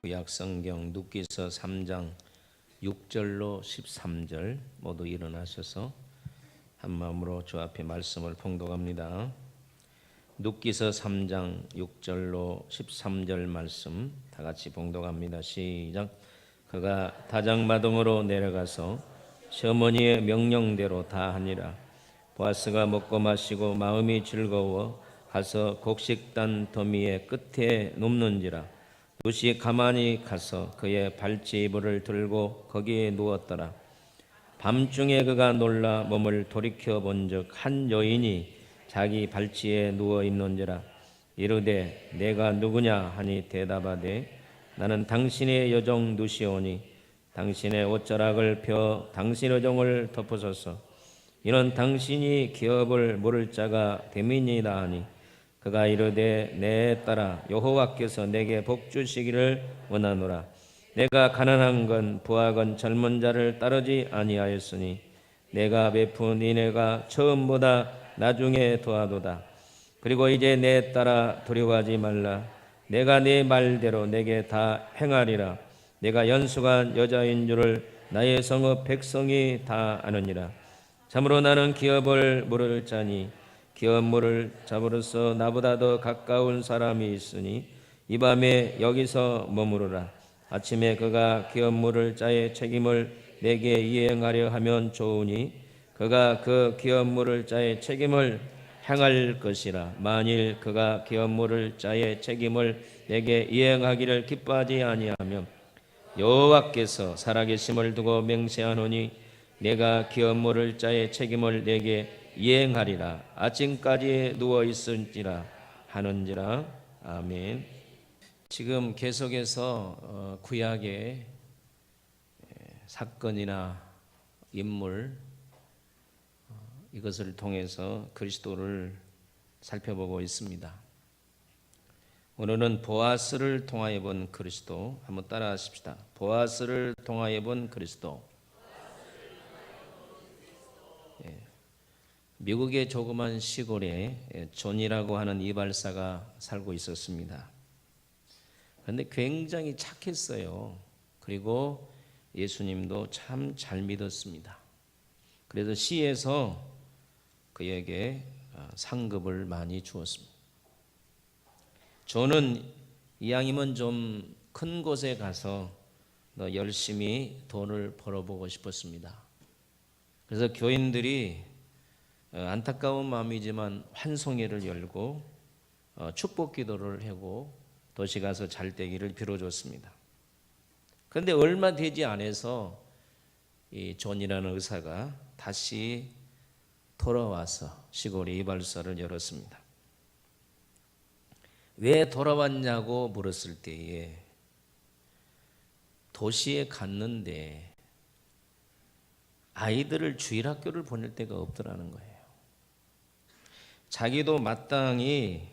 구약성경 눕기서 3장 6절로 13절 모두 일어나셔서 한마음으로 주 앞에 말씀을 봉독합니다. 눕기서 3장 6절로 13절 말씀 다 같이 봉독합니다. 시작. 그가 다장마동으로 내려가서 시어머니의 명령대로 다 하니라. 보아스가 먹고 마시고 마음이 즐거워 가서 곡식단 더미의 끝에 눕는지라. 룻이 가만히 가서 그의 발치이불을 들고 거기에 누웠더라. 밤중에 그가 놀라 몸을 돌이켜 본즉 한 여인이 자기 발치에 누워 있는지라. 이르되 내가 누구냐 하니 대답하되 나는 당신의 여종 룻이오니 당신의 옷자락을 펴 당신 여종을 덮으소서. 이는 당신이 기업을 물을 자가 됨이니이다 하니 그가 이르되 내 딸아 여호와께서 내게 복 주시기를 원하노라. 내가 가난한 건 부하건 젊은 자를 따르지 아니하였으니 내가 베푼 인애가 처음보다 나중에 더하도다. 그리고 이제 내 딸아 두려워하지 말라. 내가 네 말대로 내게 다 행하리라. 내가 연수간 여자인 줄을 나의 성읍 백성이 다 아느니라. 참으로 나는 기업을 물을 자니 기업물을 잡으로서 나보다 더 가까운 사람이 있으니 이 밤에 여기서 머무르라. 아침에 그가 기업물을 자의 책임을 내게 이행하려 하면 좋으니 그가 그 기업물을 자의 책임을 행할 것이라. 만일 그가 기업물을 자의 책임을 내게 이행하기를 기뻐하지 아니하면 여호와께서 살아계심을 두고 맹세하노니 내가 기업물을 자의 책임을 내게 이행하리라. 아침까지 누워 있을지라 하는지라. 아멘. 지금 계속해서 구약의 사건이나 인물 이것을 통해서 그리스도를 살펴보고 있습니다. 오늘은 보아스를 통하여 본 그리스도 한번 따라 하십시다. 보아스를 통하여 본 그리스도. 미국의 조그만 시골에 존이라고 하는 이발사가 살고 있었습니다. 그런데 굉장히 착했어요. 그리고 예수님도 참 잘 믿었습니다. 그래서 시에서 그에게 상급을 많이 주었습니다. 존은 이왕이면 좀 큰 곳에 가서 더 열심히 돈을 벌어보고 싶었습니다. 그래서 교인들이 안타까운 마음이지만 환송회를 열고 축복 기도를 하고 도시 가서 잘 되기를 빌어줬습니다. 그런데 얼마 되지 않아서 이 존이라는 의사가 다시 돌아와서 시골에 이발사를 열었습니다. 왜 돌아왔냐고 물었을 때에 도시에 갔는데 아이들을 주일학교를 보낼 데가 없더라는 거예요. 자기도 마땅히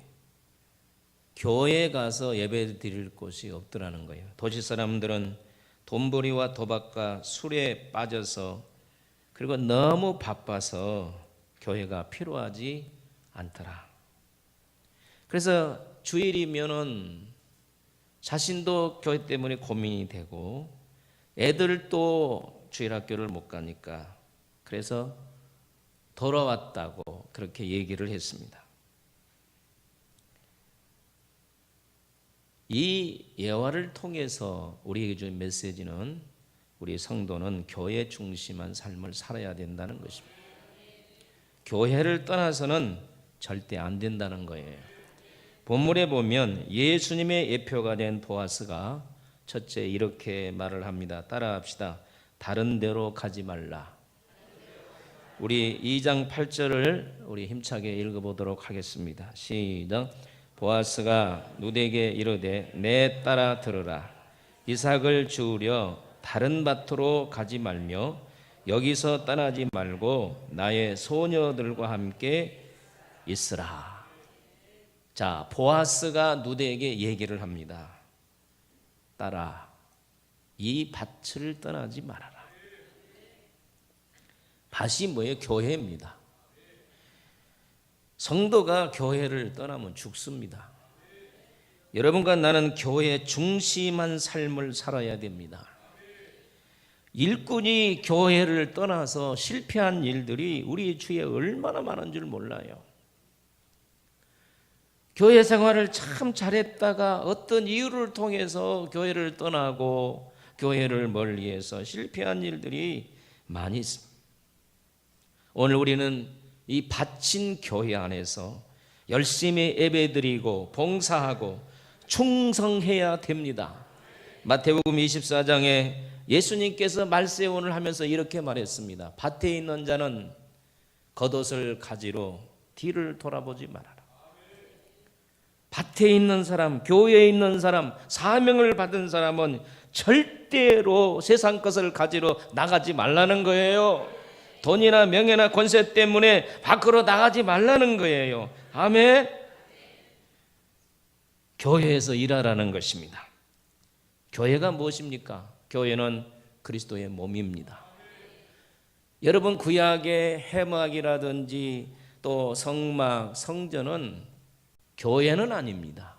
교회에 가서 예배 드릴 곳이 없더라는 거예요. 도시 사람들은 돈벌이와 도박과 술에 빠져서 그리고 너무 바빠서 교회가 필요하지 않더라. 그래서 주일이면은 자신도 교회 때문에 고민이 되고 애들도 주일학교를 못 가니까 그래서 돌아왔다고 그렇게 얘기를 했습니다. 이 예화를 통해서 우리에게 준 메시지는 우리 성도는 교회 중심한 삶을 살아야 된다는 것입니다. 교회를 떠나서는 절대 안 된다는 거예요. 본문에 보면 예수님의 예표가 된 보아스가 첫째 이렇게 말을 합니다. 따라합시다. 다른 데로 가지 말라. 우리 2장 8절을 우리 힘차게 읽어보도록 하겠습니다. 시작. 보아스가 룻에게 이르되 내 딸아 들으라. 이삭을 주우려 다른 밭으로 가지 말며 여기서 떠나지 말고 나의 소녀들과 함께 있으라. 자, 보아스가 룻에게 얘기를 합니다. 딸아, 이 밭을 떠나지 말아라. 밭이 뭐예요? 교회입니다. 성도가 교회를 떠나면 죽습니다. 여러분과 나는 교회 중심한 삶을 살아야 됩니다. 일꾼이 교회를 떠나서 실패한 일들이 우리 주위에 얼마나 많은 줄 몰라요. 교회 생활을 참 잘했다가 어떤 이유를 통해서 교회를 떠나고 교회를 멀리해서 실패한 일들이 많이 있습니다. 오늘 우리는 이 바친 교회 안에서 열심히 예배드리고 봉사하고 충성해야 됩니다. 마태복음 24장에 예수님께서 말세원을 하면서 이렇게 말했습니다. 밭에 있는 자는 겉옷을 가지로 뒤를 돌아보지 말아라. 밭에 있는 사람, 교회에 있는 사람, 사명을 받은 사람은 절대로 세상 것을 가지러 나가지 말라는 거예요. 돈이나 명예나 권세 때문에 밖으로 나가지 말라는 거예요. 아멘. 교회에서 일하라는 것입니다. 교회가 무엇입니까? 교회는 그리스도의 몸입니다. 여러분, 구약의 해막이라든지 또 성막, 성전은 교회는 아닙니다.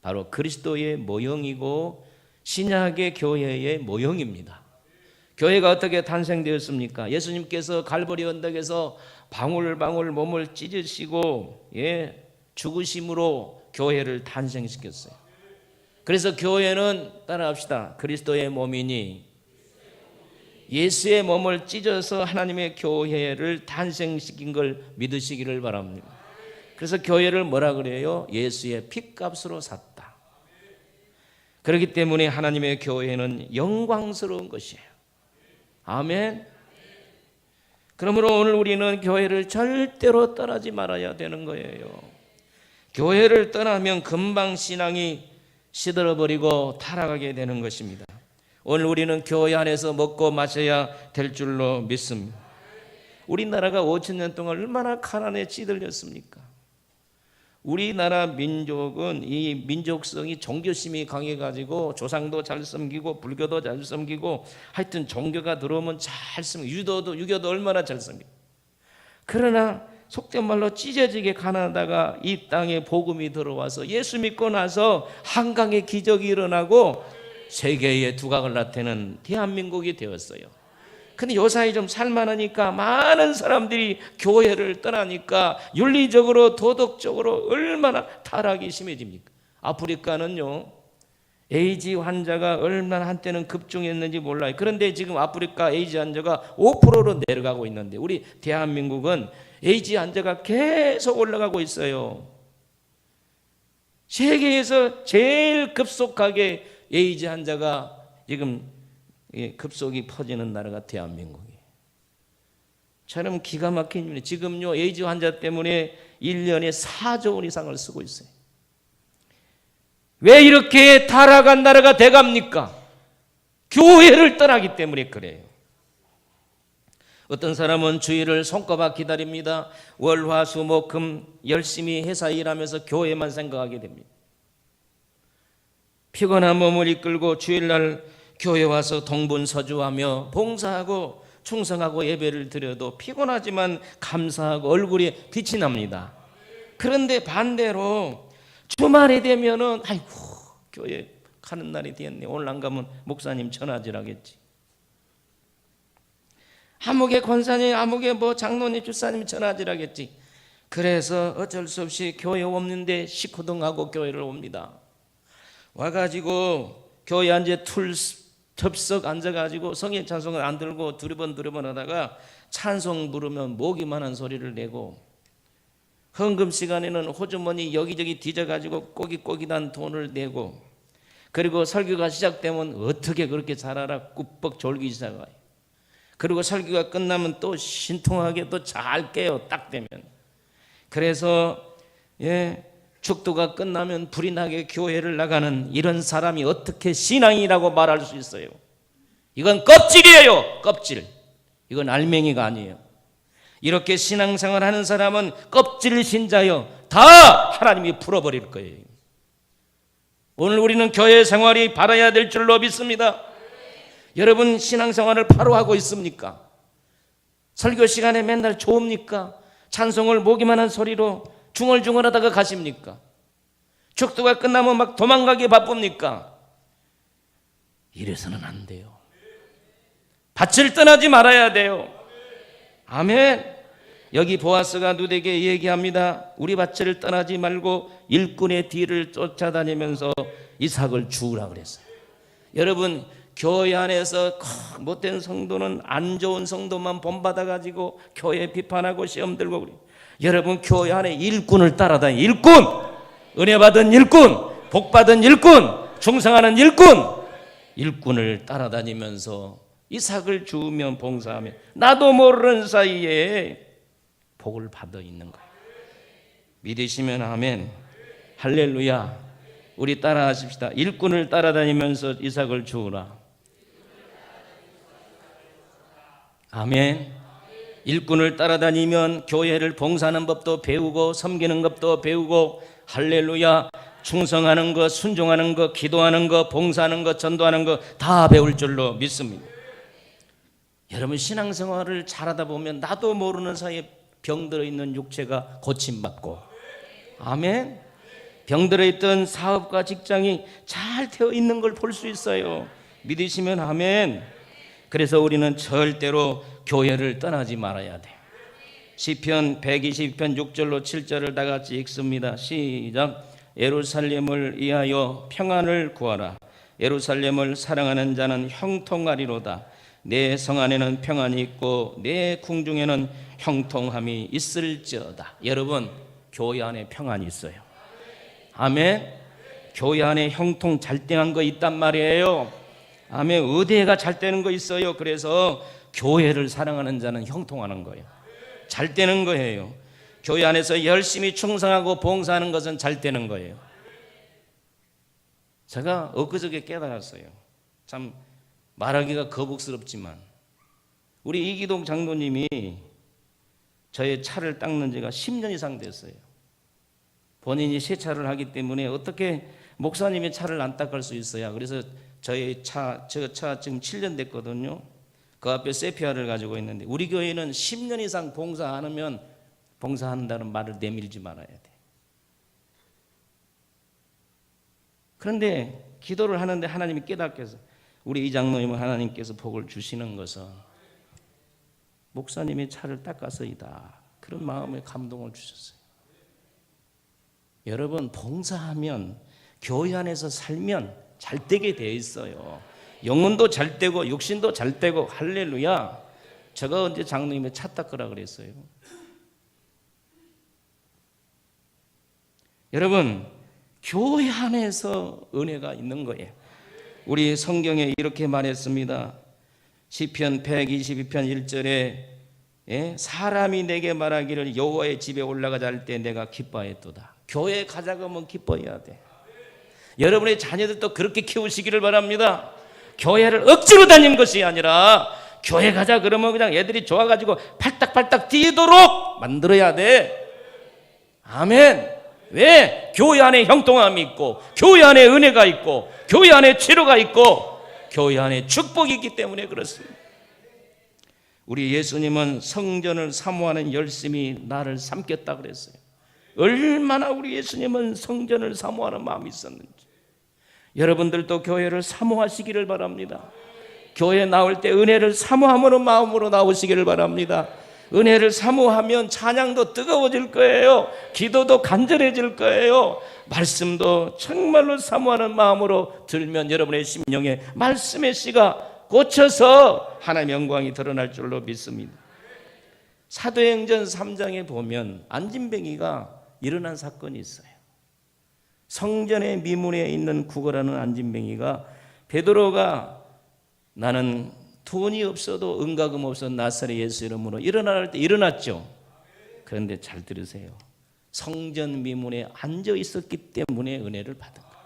바로 그리스도의 모형이고 신약의 교회의 모형입니다. 교회가 어떻게 탄생되었습니까? 예수님께서 갈보리 언덕에서 방울방울 몸을 찢으시고 죽으심으로 교회를 탄생시켰어요. 그래서 교회는 따라합시다. 그리스도의 몸이니 예수의 몸을 찢어서 하나님의 교회를 탄생시킨 걸 믿으시기를 바랍니다. 그래서 교회를 뭐라 그래요? 예수의 핏값으로 샀다. 그렇기 때문에 하나님의 교회는 영광스러운 것이에요. 아멘. 그러므로 오늘 우리는 교회를 절대로 떠나지 말아야 되는 거예요. 교회를 떠나면 금방 신앙이 시들어버리고 타락하게 되는 것입니다. 오늘 우리는 교회 안에서 먹고 마셔야 될 줄로 믿습니다. 우리나라가 5,000년 동안 얼마나 가난에 찌들렸습니까? 우리나라 민족은 이 민족성이 종교심이 강해가지고 조상도 잘 섬기고 불교도 잘 섬기고 하여튼 종교가 들어오면 잘 섬기고 유교도 얼마나 잘 섬기고, 그러나 속된 말로 찢어지게 가난하다가 이 땅에 복음이 들어와서 예수 믿고 나서 한강의 기적이 일어나고 세계의 두각을 나타내는 대한민국이 되었어요. 근데 요사이 좀 살만하니까 많은 사람들이 교회를 떠나니까 윤리적으로 도덕적으로 얼마나 타락이 심해집니까? 아프리카는요, 에이즈 환자가 얼마나 한때는 급증했는지 몰라요. 그런데 지금 아프리카 에이즈 환자가 5%로 내려가고 있는데 우리 대한민국은 에이즈 환자가 계속 올라가고 있어요. 세계에서 제일 급속하게 에이즈 환자가 지금 급속히 퍼지는 나라가 대한민국이에요. 참 기가 막힌 일이에요. 지금요, 에이즈 환자 때문에 1년에 4조 원 이상을 쓰고 있어요. 왜 이렇게 타락한 나라가 돼갑니까? 교회를 떠나기 때문에 그래요. 어떤 사람은 주일을 손꼽아 기다립니다. 월, 화, 수, 목, 금 열심히 회사 일하면서 교회만 생각하게 됩니다. 피곤한 몸을 이끌고 주일날 교회 와서 동분서주하며 봉사하고 충성하고 예배를 드려도 피곤하지만 감사하고 얼굴에 빛이 납니다. 그런데 반대로 주말이 되면은 아이고 교회 가는 날이 되었네, 오늘 안 가면 목사님 전화질하겠지, 아무개 권사님, 아무개 뭐 장로님, 주사님 전화질하겠지. 그래서 어쩔 수 없이 교회 없는데 식후등하고 교회를 옵니다. 와가지고 교회 앉아 덥석 앉아가지고 성의 찬송을 안 들고 두리번 하다가 찬송 부르면 목이만한 소리를 내고, 헌금 시간에는 호주머니 여기저기 뒤져가지고 꼬깃꼬깃한 돈을 내고, 그리고 설교가 시작되면 어떻게 그렇게 잘 알아? 꾸벅 졸기 시작해요. 그리고 설교가 끝나면 또 신통하게 또 잘 깨요, 딱 되면. 그래서 축도가 끝나면 불이 나게 교회를 나가는 이런 사람이 어떻게 신앙이라고 말할 수 있어요? 이건 껍질이에요, 껍질. 이건 알맹이가 아니에요. 이렇게 신앙생활 하는 사람은 껍질 신자요, 다 하나님이 풀어버릴 거예요. 오늘 우리는 교회 생활이 바라야 될 줄로 믿습니다. 여러분 신앙생활을 바로 하고 있습니까? 설교 시간에 맨날 좋습니까? 찬송을 목이만한 소리로 중얼중얼하다가 가십니까? 축도가 끝나면 막 도망가기 바쁩니까? 이래서는 안 돼요. 밭을 떠나지 말아야 돼요. 아멘. 여기 보아스가 룻에게 얘기합니다. 우리 밭을 떠나지 말고 일꾼의 뒤를 쫓아다니면서 이삭을 주우라 그랬어요. 여러분, 교회 안에서 못된 성도는 안 좋은 성도만 본받아가지고 교회 비판하고 시험 들고 그래요. 여러분, 교회 안에 일꾼을 따라다니, 일꾼! 은혜 받은 일꾼! 복 받은 일꾼! 충성하는 일꾼을 따라다니면서 이삭을 주우면 봉사하면 나도 모르는 사이에 복을 받아 있는 거예요. 믿으시면 아멘. 할렐루야. 우리 따라 하십시다. 일꾼을 따라다니면서 이삭을 주우라. 아멘. 일꾼을 따라다니면 교회를 봉사하는 법도 배우고 섬기는 법도 배우고, 할렐루야, 충성하는 것, 순종하는 것, 기도하는 것, 봉사하는 것, 전도하는 것 다 배울 줄로 믿습니다. 여러분, 신앙생활을 잘하다 보면 나도 모르는 사이에 병들어 있는 육체가 고침받고, 아멘. 병들어 있던 사업과 직장이 잘 되어 있는 걸 볼 수 있어요. 믿으시면 아멘. 그래서 우리는 절대로 교회를 떠나지 말아야 돼요. 시편 120편 6절로 7절을 다 같이 읽습니다. 시작. 예루살렘을 위하여 평안을 구하라. 예루살렘을 사랑하는 자는 형통하리로다. 내 성 안에는 평안이 있고 내 궁중에는 형통함이 있을지어다. 여러분, 교회 안에 평안이 있어요. 아멘. 교회 안에 형통 잘 되는 거 있단 말이에요. 아멘. 의대가 잘 되는 거 있어요. 그래서 교회를 사랑하는 자는 형통하는 거예요. 잘 되는 거예요. 교회 안에서 열심히 충성하고 봉사하는 것은 잘 되는 거예요. 제가 엊그저께 깨달았어요. 참 말하기가 거북스럽지만 우리 이기동 장로님이 저의 차를 닦는 지가 10년 이상 됐어요. 본인이 세차를 하기 때문에 어떻게 목사님의 차를 안 닦을 수 있어요? 그래서 저의 차, 저 차 지금 7년 됐거든요. 그 앞에 세피아를 가지고 있는데, 우리 교회는 10년 이상 봉사 안 하면 봉사한다는 말을 내밀지 말아야 돼. 그런데 기도를 하는데 하나님이 깨닫게 해서, 우리 이 장로님은 하나님께서 복을 주시는 것은 목사님의 차를 닦아서이다, 그런 마음에 감동을 주셨어요. 여러분, 봉사하면, 교회 안에서 살면 잘 되게 돼 있어요. 영혼도 잘 되고 육신도 잘 되고, 할렐루야. 제가 언제 장로님의 차 닦으라 그랬어요? 여러분, 교회 안에서 은혜가 있는 거예요. 우리 성경에 이렇게 말했습니다. 시편 122편 1절에 사람이 내게 말하기를 여호와의 집에 올라가자 할 때 내가 기뻐했도다. 교회 가자고 하면 기뻐해야 돼. 여러분의 자녀들도 그렇게 키우시기를 바랍니다. 교회를 억지로 다니는 것이 아니라, 교회 가자 그러면 그냥 애들이 좋아가지고 팔딱팔딱 뛰도록 만들어야 돼. 아멘. 왜? 교회 안에 형통함이 있고, 교회 안에 은혜가 있고, 교회 안에 치료가 있고, 교회 안에 축복이 있기 때문에 그렇습니다. 우리 예수님은 성전을 사모하는 열심이 나를 삼켰다 그랬어요. 얼마나 우리 예수님은 성전을 사모하는 마음이 있었는지. 여러분들도 교회를 사모하시기를 바랍니다. 교회 나올 때 은혜를 사모하는 마음으로 나오시기를 바랍니다. 은혜를 사모하면 찬양도 뜨거워질 거예요. 기도도 간절해질 거예요. 말씀도 정말로 사모하는 마음으로 들면 여러분의 심령에 말씀의 씨가 꽂혀서 하나님의 영광이 드러날 줄로 믿습니다. 사도행전 3장에 보면 안진뱅이가 일어난 사건이 있어요. 성전의 미문에 있는 구걸하는 안진뱅이가, 베드로가 나는 돈이 없어도 은가금 없어도 나사렛 예수 이름으로 일어나라 할 때 일어났죠. 그런데 잘 들으세요. 성전 미문에 앉아 있었기 때문에 은혜를 받은 거예요.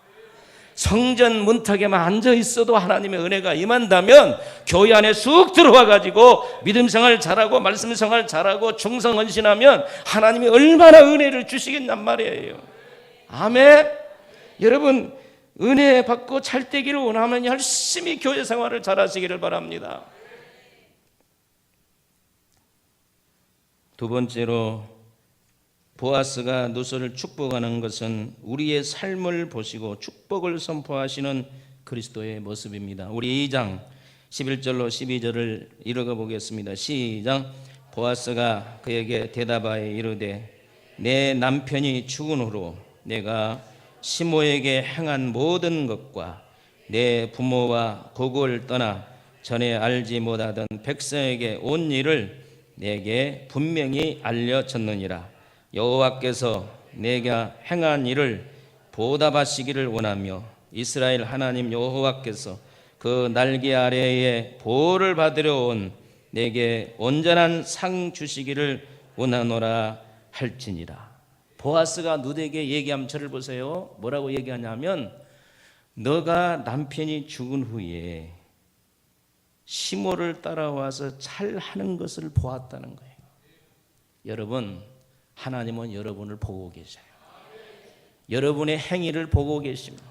성전 문턱에만 앉아 있어도 하나님의 은혜가 임한다면, 교회 안에 쑥 들어와 가지고 믿음 생활 잘하고 말씀 생활 잘하고 충성 헌신하면 하나님이 얼마나 은혜를 주시겠냔 말이에요. 아멘. 여러분, 은혜 받고 잘 되기를 원하면 열심히 교회 생활을 잘 하시기를 바랍니다. 두 번째로 보아스가 누스를 축복하는 것은 우리의 삶을 보시고 축복을 선포하시는 그리스도의 모습입니다. 우리 2장 11절로 12절을 읽어 보겠습니다. 시작. 보아스가 그에게 대답하여 이르되 내 남편이 죽은 후로 내가 시모에게 행한 모든 것과 내 부모와 고국을 떠나 전에 알지 못하던 백성에게 온 일을 내게 분명히 알려졌느니라. 여호와께서 내가 행한 일을 보답하시기를 원하며 이스라엘 하나님 여호와께서 그 날개 아래에 보호를 받으려 온 내게 온전한 상 주시기를 원하노라 할지니라. 보아스가 누드에게 얘기하면 저를 보세요. 뭐라고 얘기하냐면 너가 남편이 죽은 후에 시모를 따라와서 잘하는 것을 보았다는 거예요. 여러분, 하나님은 여러분을 보고 계셔요. 여러분의 행위를 보고 계십니다.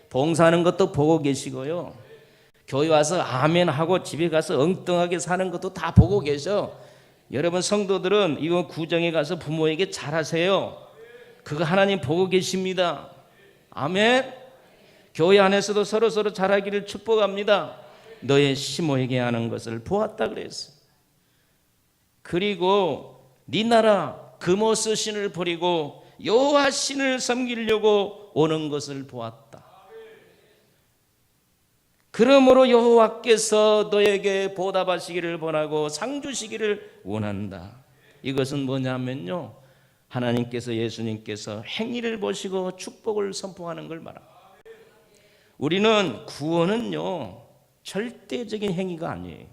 봉사하는 것도 보고 계시고요, 교회 와서 아멘 하고 집에 가서 엉뚱하게 사는 것도 다 보고 계셔. 여러분 성도들은 이거 구정에 가서 부모에게 잘하세요. 그거 하나님 보고 계십니다. 아멘. 교회 안에서도 서로 잘하기를 축복합니다. 너의 시모에게 하는 것을 보았다 그랬어. 그리고 네 나라 금오스 신을 버리고 여호와 신을 섬기려고 오는 것을 보았다. 그러므로 여호와께서 너에게 보답하시기를 원하고 상 주시기를 원한다. 이것은 뭐냐면요, 하나님께서 예수님께서 행위를 보시고 축복을 선포하는 걸 말합니다. 우리는 구원은요 절대적인 행위가 아니에요.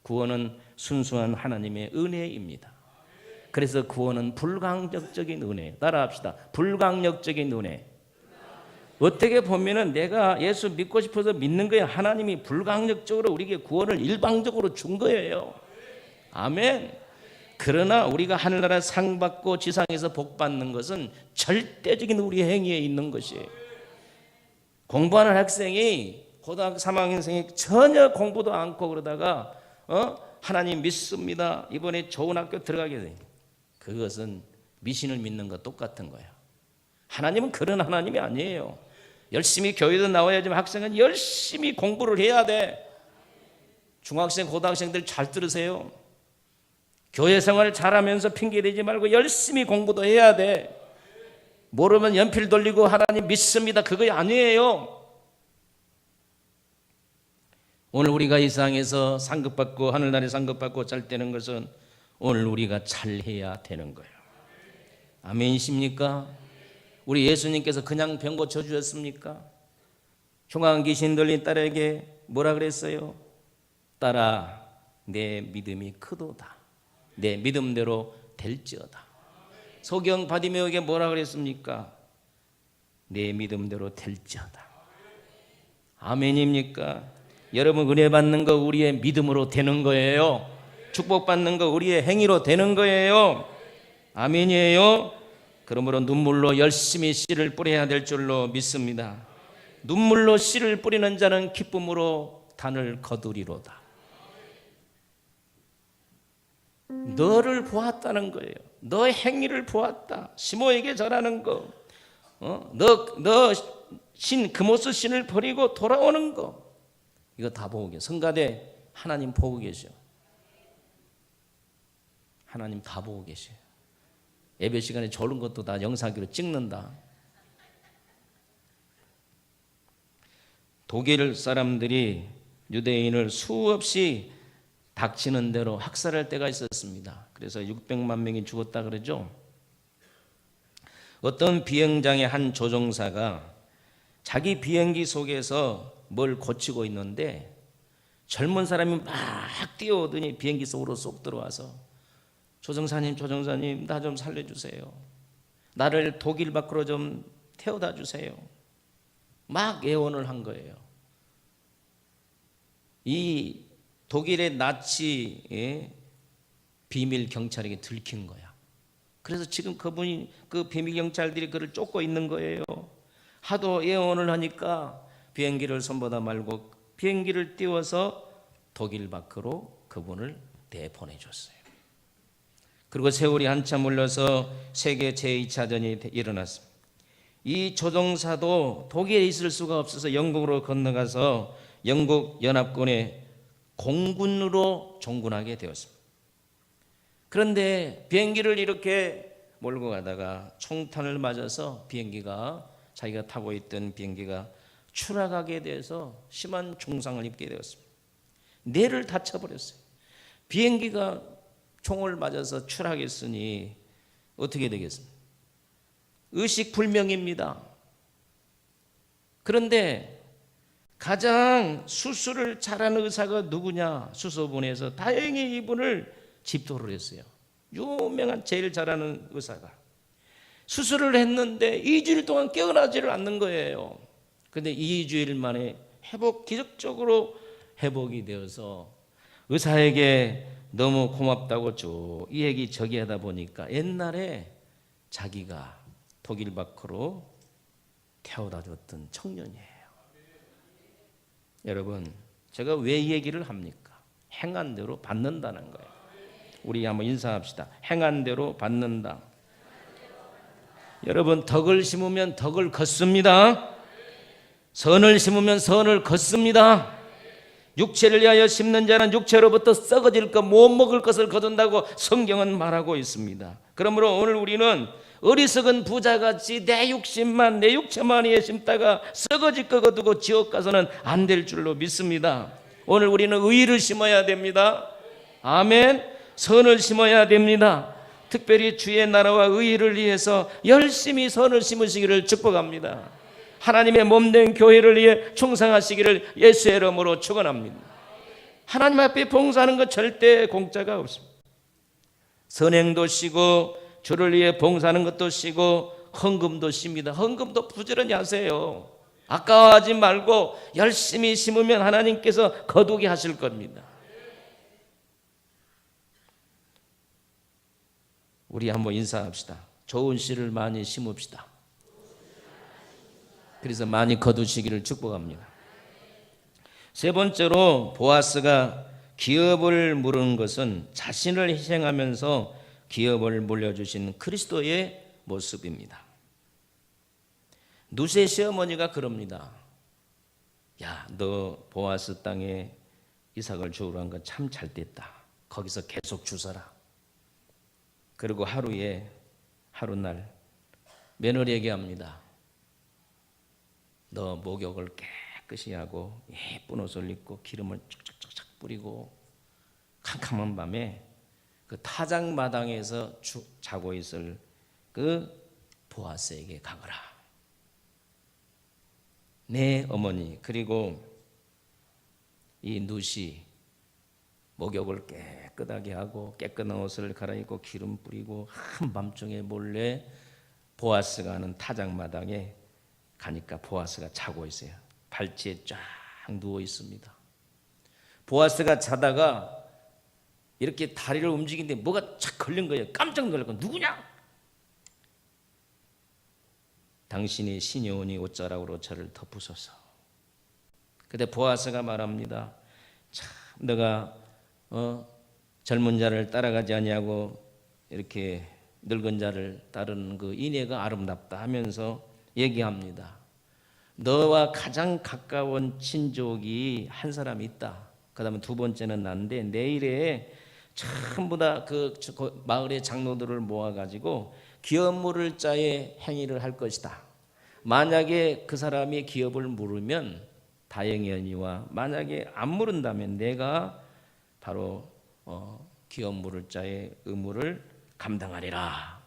구원은 순수한 하나님의 은혜입니다. 그래서 구원은 불강력적인 은혜. 따라합시다. 불강력적인 은혜. 어떻게 보면은 내가 예수 믿고 싶어서 믿는 거예요. 하나님이 불강력적으로 우리에게 구원을 일방적으로 준 거예요. 아멘. 그러나 우리가 하늘나라 상 받고 지상에서 복 받는 것은 절대적인 우리의 행위에 있는 것이에요. 공부하는 학생이 고등학교 3학년생이 전혀 공부도 않고 그러다가 하나님 믿습니다, 이번에 좋은 학교 들어가게 돼. 그것은 미신을 믿는 것 똑같은 거야. 하나님은 그런 하나님이 아니에요. 열심히 교회도 나와야지만 학생은 열심히 공부를 해야 돼. 중학생 고등학생들 잘 들으세요. 교회 생활을 잘하면서 핑계대지 말고 열심히 공부도 해야 돼. 모르면 연필 돌리고 하나님 믿습니다, 그거 아니에요. 오늘 우리가 이 세상에서 상급받고 하늘나라에 상급받고 잘 되는 것은 오늘 우리가 잘해야 되는 거예요. 아멘이십니까? 우리 예수님께서 그냥 병 고쳐주셨습니까? 흉한 귀신 들린 딸에게 뭐라 그랬어요? 딸아, 내 믿음이 크도다. 내 믿음대로 될지어다. 소경 바디메오에게 뭐라 그랬습니까? 내 믿음대로 될지어다. 아멘입니까? 여러분, 은혜 받는 거 우리의 믿음으로 되는 거예요. 축복받는 거 우리의 행위로 되는 거예요. 아멘이에요. 그러므로 눈물로 열심히 씨를 뿌려야 될 줄로 믿습니다. 눈물로 씨를 뿌리는 자는 기쁨으로 단을 거두리로다. 너를 보았다는 거예요. 너의 행위를 보았다. 시모에게 절하는 거, 너 신 금오스 신을 버리고 돌아오는 거, 이거 다 보고 계세요. 성가대 하나님 보고 계셔. 하나님 다 보고 계셔요. 예배 시간에 저런 것도 다 영상기로 찍는다. 독일 사람들이 유대인을 수없이 닥치는 대로 학살할 때가 있었습니다. 그래서 600만 명이 죽었다 그러죠. 어떤 비행장의 한 조종사가 자기 비행기 속에서 뭘 고치고 있는데 젊은 사람이 막 뛰어오더니 비행기 속으로 쏙 들어와서 조종사님 나 좀 살려주세요. 나를 독일 밖으로 좀 태워다 주세요. 막 애원을 한 거예요. 이 독일의 나치 비밀 경찰에게 들킨 거야. 그래서 지금 그분이 그 비밀 경찰들이 그를 쫓고 있는 거예요. 하도 애원을 하니까 비행기를 손보다 말고 비행기를 띄워서 독일 밖으로 그분을 내보내줬어요. 그리고 세월이 한참 흘러서 세계 제2차전이 일어났습니다. 이 조종사도 독일에 있을 수가 없어서 영국으로 건너가서 영국 연합군의 공군으로 종군하게 되었습니다. 그런데 비행기를 이렇게 몰고 가다가 총탄을 맞아서 비행기가, 자기가 타고 있던 비행기가 추락하게 돼서 심한 중상을 입게 되었습니다. 뇌를 다쳐버렸어요. 비행기가 총을 맞아서 추락했으니 어떻게 되겠습니까? 의식불명입니다. 그런데 가장 수술을 잘하는 의사가 누구냐? 수소문해서 다행히 이분을 집도를 했어요. 유명한 제일 잘하는 의사가. 수술을 했는데 2주일 동안 깨어나지를 않는 거예요. 그런데 2주일 만에 기적적으로 회복이 되어서 의사에게 너무 고맙다고 쭉 이 얘기 저기 하다 보니까 옛날에 자기가 독일 밖으로 태워다 줬던 청년이에요. 여러분, 제가 왜 이 얘기를 합니까? 행한 대로 받는다는 거예요. 우리 한번 인사합시다. 행한 대로 받는다. 여러분, 덕을 심으면 덕을 걷습니다. 선을 심으면 선을 걷습니다. 육체를 위하여 심는 자는 육체로부터 썩어질 것, 못 먹을 것을 거둔다고 성경은 말하고 있습니다. 그러므로 오늘 우리는 어리석은 부자같이 내 욕심만, 내 육체만 위해 심다가 썩어질 것 거두고 지옥 가서는 안 될 줄로 믿습니다. 오늘 우리는 의를 심어야 됩니다. 아멘. 선을 심어야 됩니다. 특별히 주의 나라와 의를 위해서 열심히 선을 심으시기를 축복합니다. 하나님의 몸된 교회를 위해 충성하시기를 예수의 이름으로 축원합니다. 하나님 앞에 봉사하는 것 절대 공짜가 없습니다. 선행도 쉬고 주를 위해 봉사하는 것도 쉬고 헌금도 쉽니다. 헌금도 부지런히 하세요. 아까워하지 말고 열심히 심으면 하나님께서 거두게 하실 겁니다. 우리 한번 인사합시다. 좋은 씨를 많이 심읍시다. 그래서 많이 거두시기를 축복합니다. 세 번째로 보아스가 기업을 물은 것은 자신을 희생하면서 기업을 물려주신 그리스도의 모습입니다. 누세 시어머니가 그럽니다. 야, 너 보아스 땅에 이삭을 주우러 간 거 참 잘 됐다. 거기서 계속 주서라. 그리고 하루날 며느리에게 합니다. 너 목욕을 깨끗이 하고 예쁜 옷을 입고 기름을 쫙쫙쫙 뿌리고 캄캄한 밤에 그 타작마당에서 자고 있을 그 보아스에게 가거라. 내 어머니 그리고 이 누시 목욕을 깨끗하게 하고 깨끗한 옷을 갈아입고 기름 뿌리고 한밤중에 몰래 보아스가 하는 타작마당에 가니까 보아스가 자고 있어요. 발치에 쫙 누워 있습니다. 보아스가 자다가 이렇게 다리를 움직이는데 뭐가 착 걸린 거예요. 깜짝 놀랐고 누구냐? 당신이 신이 오니 옷자락으로 저를 덮으소서. 그때 보아스가 말합니다. 참 너가 젊은 자를 따라가지 아니하고 이렇게 늙은 자를 따르는 그 인애가 아름답다 하면서 얘기합니다. 너와 가장 가까운 친족이 한 사람 있다. 그 다음에 두 번째는 난데 내일에 전부 다 그 마을의 장로들을 모아가지고 기업 물을 자의 행위를 할 것이다. 만약에 그 사람이 기업을 물으면 다행이니와 만약에 안 물은다면 내가 바로 기업 물을 자의 의무를 감당하리라.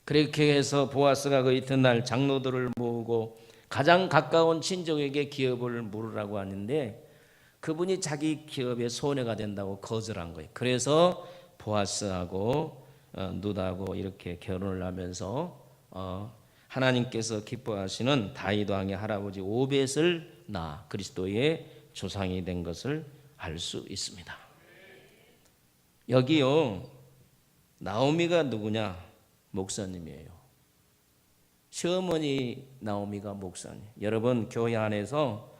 그렇게 해서 보아스가 그 이튿날 장로들을 모으고 가장 가까운 친족에게 기업을 물으라고 하는데 그분이 자기 기업에 손해가 된다고 거절한 거예요. 그래서 보아스하고 룻하고 이렇게 결혼을 하면서 하나님께서 기뻐하시는 다윗 왕의 할아버지 오벳을 낳아 그리스도의 조상이 된 것을 알 수 있습니다. 여기요 나오미가 누구냐? 목사님이에요. 시어머니 나오미가 목사님. 여러분 교회 안에서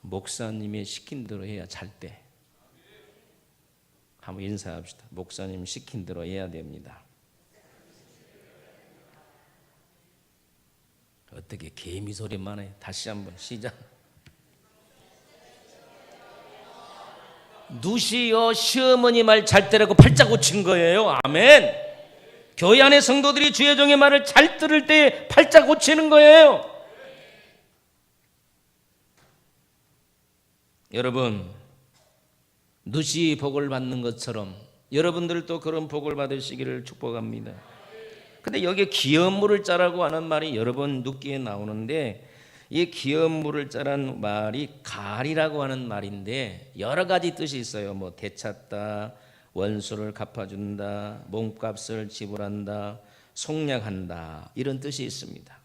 목사님이 시킨 대로 해야 잘 때. 한번 인사합시다. 목사님 시킨 대로 해야 됩니다. 어떻게 개미 소리만 해? 다시 한번 시작. 누시여 시어머니 말 잘 들으라고 팔자 고친 거예요. 아멘. 교회 안에 성도들이 주의 종의 말을 잘 들을 때 팔자 고치는 거예요. 여러분, 누시 복을 받는 것처럼 여러분들도 그런 복을 받으시기를 축복합니다. 근데 여기에 기업 물을 자라고 하는 말이 여러 번 눕기에 나오는데, 이 기업 물을 자라는 말이 갈이라고 하는 말인데 여러 가지 뜻이 있어요. 뭐 되찾다, 원수를 갚아준다, 몸값을 지불한다, 속량한다, 이런 뜻이 있습니다.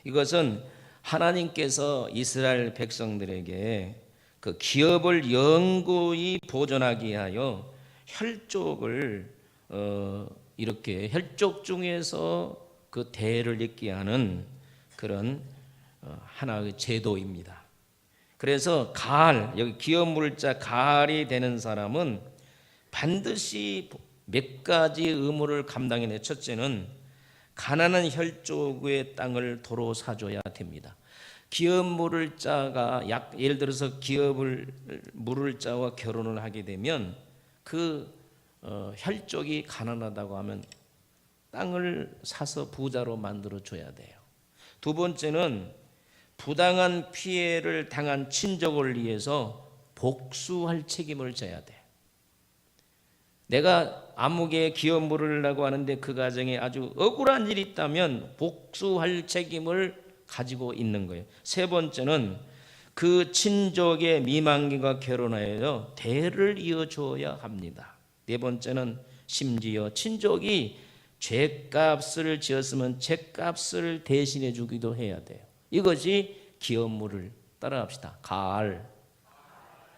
이것은 하나님께서 이스라엘 백성들에게 그 기업을 영구히 보존하기 위하여 혈족을 이렇게 혈족 중에서 그 대를 잇게 하는 그런 하나의 제도입니다. 그래서 여기 기업 물자 갈이 되는 사람은 반드시 몇 가지 의무를 감당해내. 첫째는 가난한 혈족의 땅을 도로 사줘야 됩니다. 기업 물을 자가 예를 들어서 기업을 물을 자와 결혼을 하게 되면 그 혈족이 가난하다고 하면 땅을 사서 부자로 만들어 줘야 돼요. 두 번째는 부당한 피해를 당한 친족을 위해서 복수할 책임을 져야 돼. 내가 아무개 기업 물으려고 하는데 그 가정에 아주 억울한 일이 있다면 복수할 책임을 가지고 있는 거예요. 세 번째는 그 친족의 미망인과 결혼하여 대를 이어줘야 합니다. 네 번째는 심지어 친족이 죄값을 지었으면 죄값을 대신해 주기도 해야 돼요. 이것이 기업물을 따라합시다. 가을.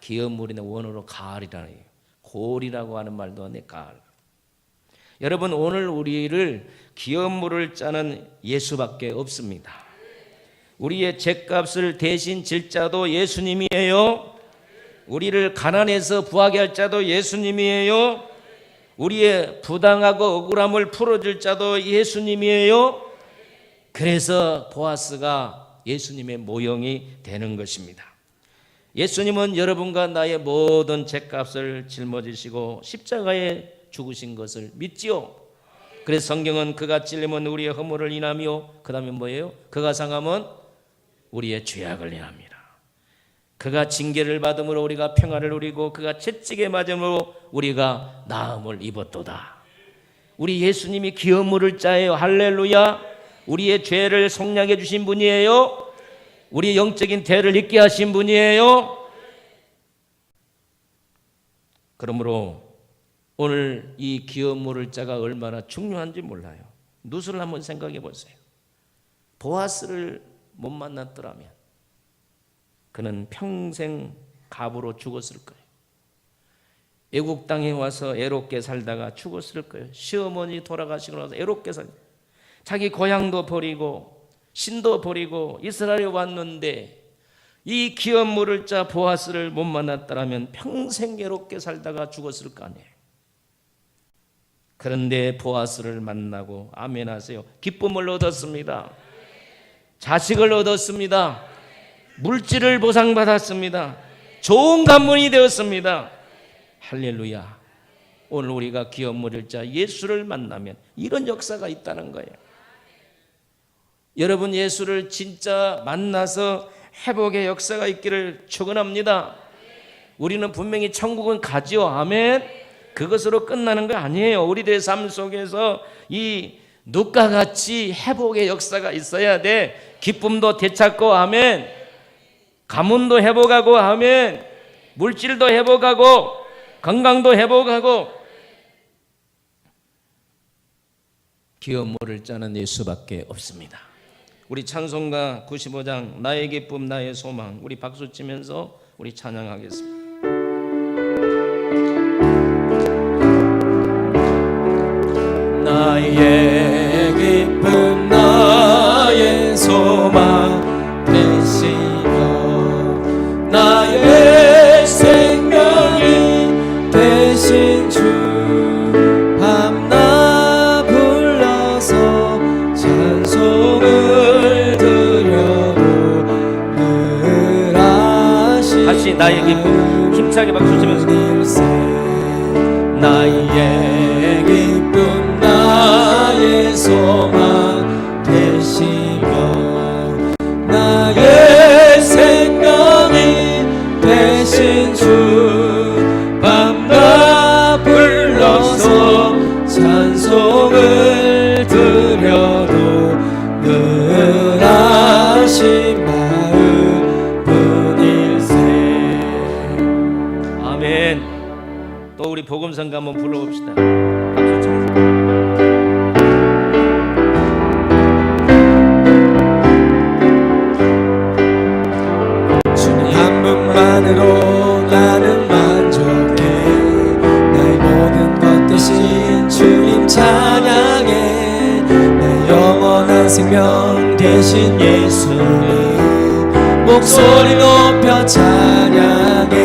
기업물이나 원어로 가을이라는 거예요. 골이라고 하는 말도 안 돼. 가을. 여러분, 오늘 우리를 기업물을 짜는 예수밖에 없습니다. 우리의 죄값을 대신 질 자도 예수님이에요. 우리를 가난해서 부하게 할 자도 예수님이에요. 우리의 부당하고 억울함을 풀어줄 자도 예수님이에요. 그래서 보아스가 예수님의 모형이 되는 것입니다. 예수님은 여러분과 나의 모든 죄값을 짊어지시고 십자가에 죽으신 것을 믿지요. 그래서 성경은 그가 찔림은 우리의 허물을 인하며, 그 다음에 뭐예요? 그가 상함은 우리의 죄악을 인합니다. 그가 징계를 받음으로 우리가 평화를 누리고 그가 채찍에 맞음으로 우리가 나음을 입었도다. 우리 예수님이 기업 물을 자예요. 할렐루야. 우리의 죄를 속량해 주신 분이에요. 우리 영적인 대를 잇게 하신 분이에요. 그러므로 오늘 이 기업 물을 자가 얼마나 중요한지 몰라요. 누수를 한번 생각해 보세요. 보아스를 못 만났더라면 그는 평생 갑으로 죽었을 거예요. 애국 땅에 와서 애롭게 살다가 죽었을 거예요. 시어머니 돌아가시고 나서 애롭게 살다. 자기 고향도 버리고 신도 버리고 이스라엘에 왔는데 이 기업 물을 자 보아스를 못 만났더라면 평생 애롭게 살다가 죽었을 거 아니에요. 그런데 보아스를 만나고 아멘 하세요. 기쁨을 얻었습니다. 자식을 얻었습니다. 물질을 보상받았습니다. 좋은 가문이 되었습니다. 할렐루야. 오늘 우리가 기업 물을 자 예수를 만나면 이런 역사가 있다는 거예요. 여러분, 예수를 진짜 만나서 회복의 역사가 있기를 축원합니다. 우리는 분명히 천국은 가지요. 아멘. 그것으로 끝나는 거 아니에요. 우리들의 삶 속에서 이 눕과 같이 회복의 역사가 있어야 돼. 기쁨도 되찾고 아멘. 가문도 회복하고 아멘. 물질도 회복하고 건강도 회복하고. 기업 물을 짜는 예수밖에 없습니다. 우리 찬송가 95장 나의 기쁨 나의 소망, 우리 박수 치면서 우리 찬양하겠습니다. 나의 기쁨 나의 소망 되시며 나의 생명이 되신 주 나의 기쁨. 힘차게 박수 치면서 나의 기쁨 나의 소망 되시며 나의 생명이 되신 주 밤낮 불러서 찬송을 드려도 늘 아신 마음 뿐일세. 아멘. 또 우리 복음성가 한번 불러봅시다. 박수 치면서. 주님 한 분만으로 나는 만족해 나의 모든 것 대신 주님 찬양해 내 영원한 생명 되신 예수님 목소리 높여 찬양해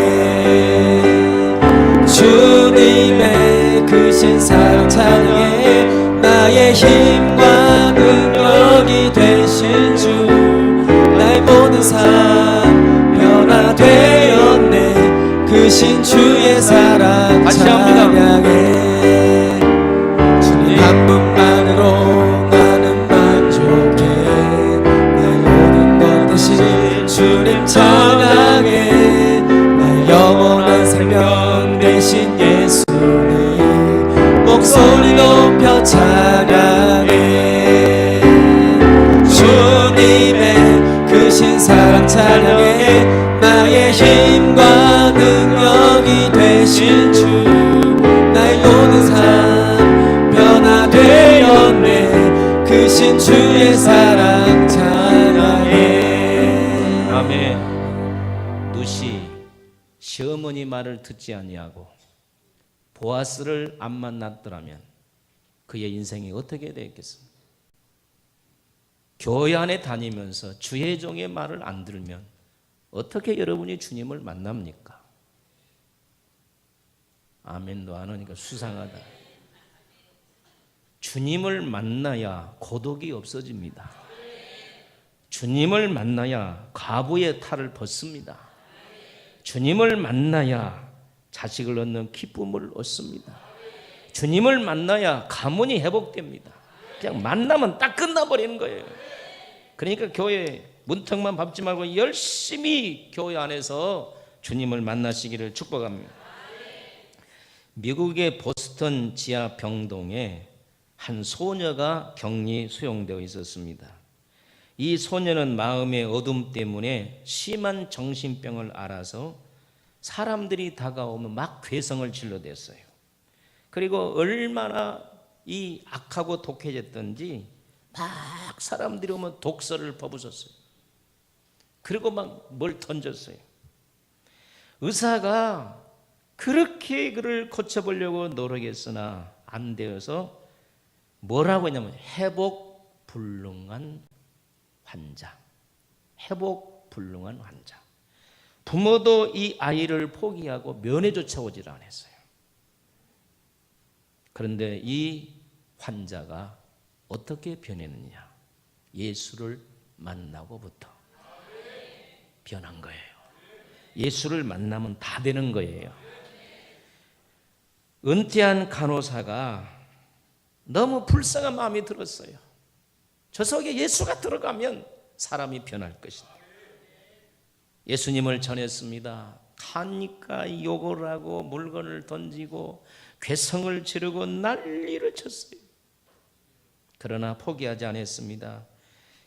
주님의 크신 사랑 찬양해 나의 힘과 능력이 되신 주 나의 모든 삶 변화되었네 크신 주의 사랑 찬양해 주님 한 분만으로 나는 만족해 나의 모든 것 대신 주님 찬양해 나의 영원한 생명 되신 예수님 목소리 높여 찬양해 주님의 크신 사랑 찬양해 나의 힘과 능력이 되신 주 나의 모든 삶 변화되었네 크신 주의 사랑 찬양해. 아멘. 누시 시어머니 말을 듣지 아니하고 보아스를 안 만났더라면 그의 인생이 어떻게 되었겠습니까? 교회 안에 다니면서 주의 종의 말을 안 들으면 어떻게 여러분이 주님을 만납니까? 아멘도 안 하니까 수상하다. 주님을 만나야 고독이 없어집니다. 주님을 만나야 과부의 탈을 벗습니다. 주님을 만나야 자식을 얻는 기쁨을 얻습니다. 주님을 만나야 가문이 회복됩니다. 그냥 만나면 딱 끝나버리는 거예요. 그러니까 교회 문턱만 밟지 말고 열심히 교회 안에서 주님을 만나시기를 축복합니다. 미국의 보스턴 지하 병동에 한 소녀가 격리 수용되어 있었습니다. 이 소녀는 마음의 어둠 때문에 심한 정신병을 앓아서 사람들이 다가오면 막 괴성을 질러댔어요. 그리고 얼마나 이 악하고 독해졌던지 막 사람들이 오면 독서를 퍼부었어요. 그리고 막 뭘 던졌어요. 의사가 그렇게 그를 고쳐보려고 노력했으나 안 되어서 뭐라고 했냐면 회복 불능한 환자. 회복 불능한 환자. 부모도 이 아이를 포기하고 면회조차 오질 않았어요. 그런데 이 환자가 어떻게 변했느냐? 예수를 만나고부터 변한 거예요. 예수를 만나면 다 되는 거예요. 은퇴한 간호사가 너무 불쌍한 마음이 들었어요. 저 속에 예수가 들어가면 사람이 변할 것이다. 예수님을 전했습니다. 가니까 욕을 하고 물건을 던지고 괴성을 지르고 난리를 쳤어요. 그러나 포기하지 않았습니다.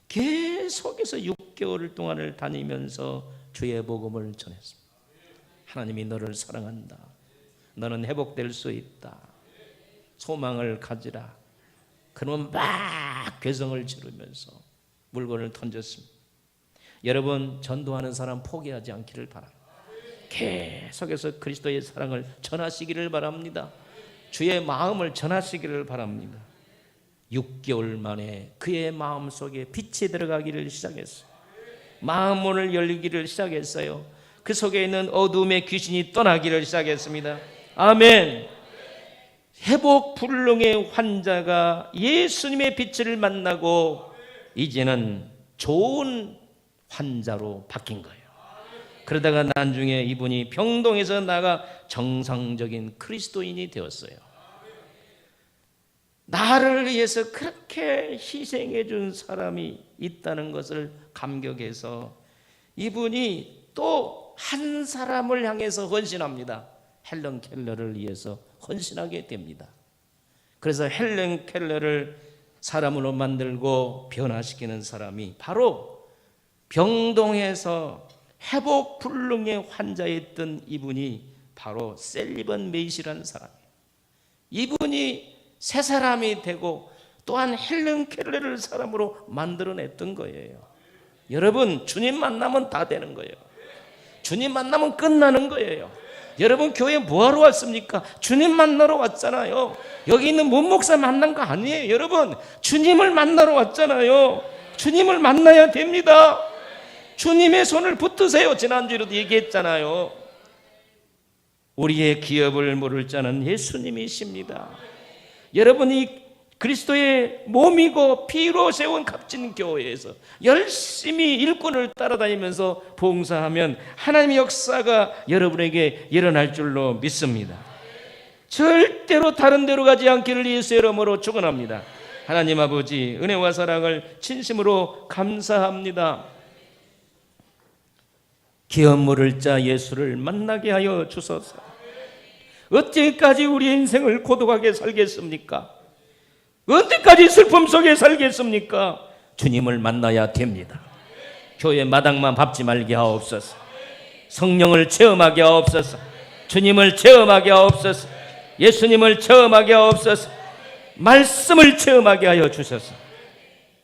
계속해서 6개월 동안을 다니면서 주의 복음을 전했습니다. 하나님이 너를 사랑한다. 너는 회복될 수 있다. 소망을 가지라. 그러면 막 괴성을 지르면서 물건을 던졌습니다. 여러분, 전도하는 사람 포기하지 않기를 바랍니다. 계속해서 그리스도의 사랑을 전하시기를 바랍니다. 주의 마음을 전하시기를 바랍니다. 6개월 만에 그의 마음속에 빛이 들어가기를 시작했어요. 마음문을 열리기를 시작했어요. 그 속에 있는 어둠의 귀신이 떠나기를 시작했습니다. 아멘. 회복 불능의 환자가 예수님의 빛을 만나고 이제는 좋은 환자로 바뀐 거예요. 그러다가 나중에 이분이 병동에서 나가 정상적인 그리스도인이 되었어요. 나를 위해서 그렇게 희생해 준 사람이 있다는 것을 감격해서 이분이 또 한 사람을 향해서 헌신합니다. 헬런 켈러를 위해서 헌신하게 됩니다. 그래서 헬런 켈러를 사람으로 만들고 변화시키는 사람이 바로 병동에서 회복 불능의 환자였던 이분이 바로 셀리번 메이시라는 사람이에요. 이분이 새 사람이 되고 또한 헬런 켈러를 사람으로 만들어냈던 거예요. 여러분, 주님 만나면 다 되는 거예요. 주님 만나면 끝나는 거예요. 여러분, 교회 뭐하러 왔습니까? 주님 만나러 왔잖아요. 여기 있는 문 목사 만난 거 아니에요. 여러분, 주님을 만나러 왔잖아요. 주님을 만나야 됩니다. 주님의 손을 붙드세요. 지난주에도 얘기했잖아요. 우리의 기업을 물을 자는 예수님이십니다. 여러분이 그리스도의 몸이고 피로 세운 값진 교회에서 열심히 일꾼을 따라다니면서 봉사하면 하나님의 역사가 여러분에게 일어날 줄로 믿습니다. 절대로 다른 데로 가지 않기를 예수의 이름으로 축원합니다. 하나님 아버지, 은혜와 사랑을 진심으로 감사합니다. 기업 물을 자 예수를 만나게 하여 주소서. 어찌까지 우리의 인생을 고독하게 살겠습니까? 언제까지 슬픔 속에 살겠습니까? 주님을 만나야 됩니다. 교회 마당만 밟지 말게 하옵소서. 성령을 체험하게 하옵소서. 주님을 체험하게 하옵소서. 예수님을 체험하게 하옵소서. 말씀을 체험하게 하여 주소서.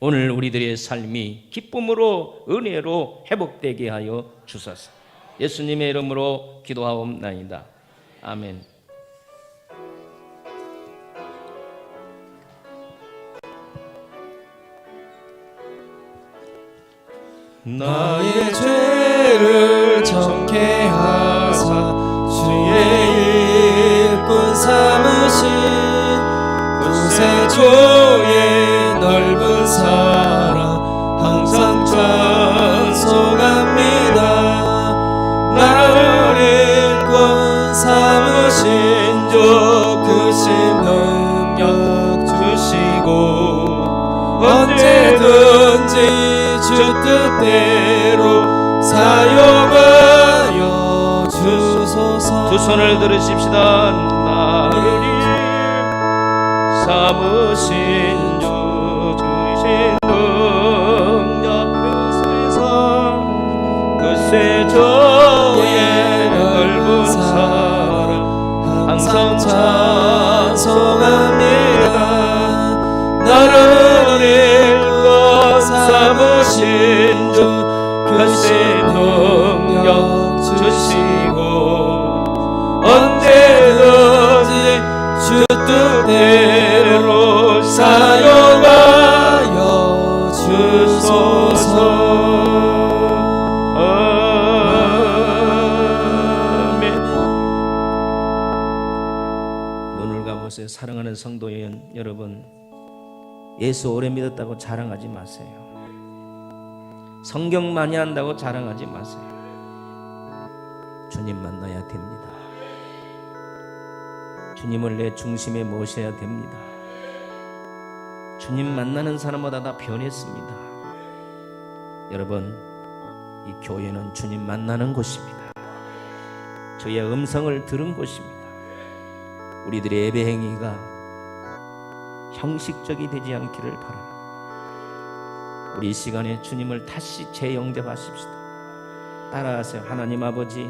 오늘 우리들의 삶이 기쁨으로 은혜로 회복되게 하여 주소서. 예수님의 이름으로 기도하옵나이다. 아멘. 나의 죄를 정케 하사 주의 일꾼 삼으신 구세주의 넓은 사랑 항상 찬송합니다. 나를 일꾼 삼으신 주 크신 능력 주시고 언제든지 주 뜻대로 사용하여 주소서. 두 손을 들으십시다. 나를 삼으신 주 주신 능력 그새 저의 넓은 사랑 항상 찬송합니다. 나를 삼으신 주 크신 능력 주시고 언제든지 주 뜻대로 사용하여 주소서. 아멘. 눈을 감으세요. 사랑하는 성도 여러분, 예수 오래 믿었다고 자랑하지 마세요. 성경 많이 한다고 자랑하지 마세요. 주님 만나야 됩니다. 주님을 내 중심에 모셔야 됩니다. 주님 만나는 사람마다 다 변했습니다. 여러분, 이 교회는 주님 만나는 곳입니다. 주의 음성을 들은 곳입니다. 우리들의 예배 행위가 형식적이 되지 않기를 바랍니다. 우리 이 시간에 주님을 다시 재영접하십시다. 따라하세요. 하나님 아버지,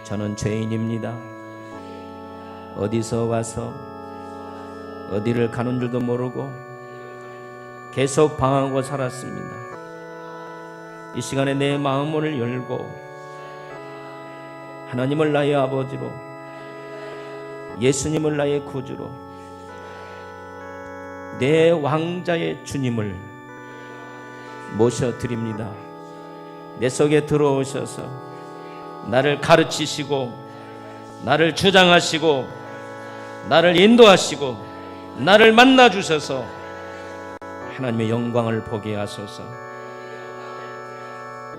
저는 죄인입니다. 어디서 와서 어디를 가는 줄도 모르고 계속 방황하고 살았습니다. 이 시간에 내 마음을 열고 하나님을 나의 아버지로, 예수님을 나의 구주로, 내 왕자의 주님을 모셔드립니다. 내 속에 들어오셔서 나를 가르치시고 나를 주장하시고 나를 인도하시고 나를 만나주셔서 하나님의 영광을 보게 하소서.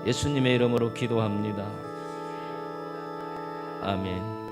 예수님의 이름으로 기도합니다. 아멘.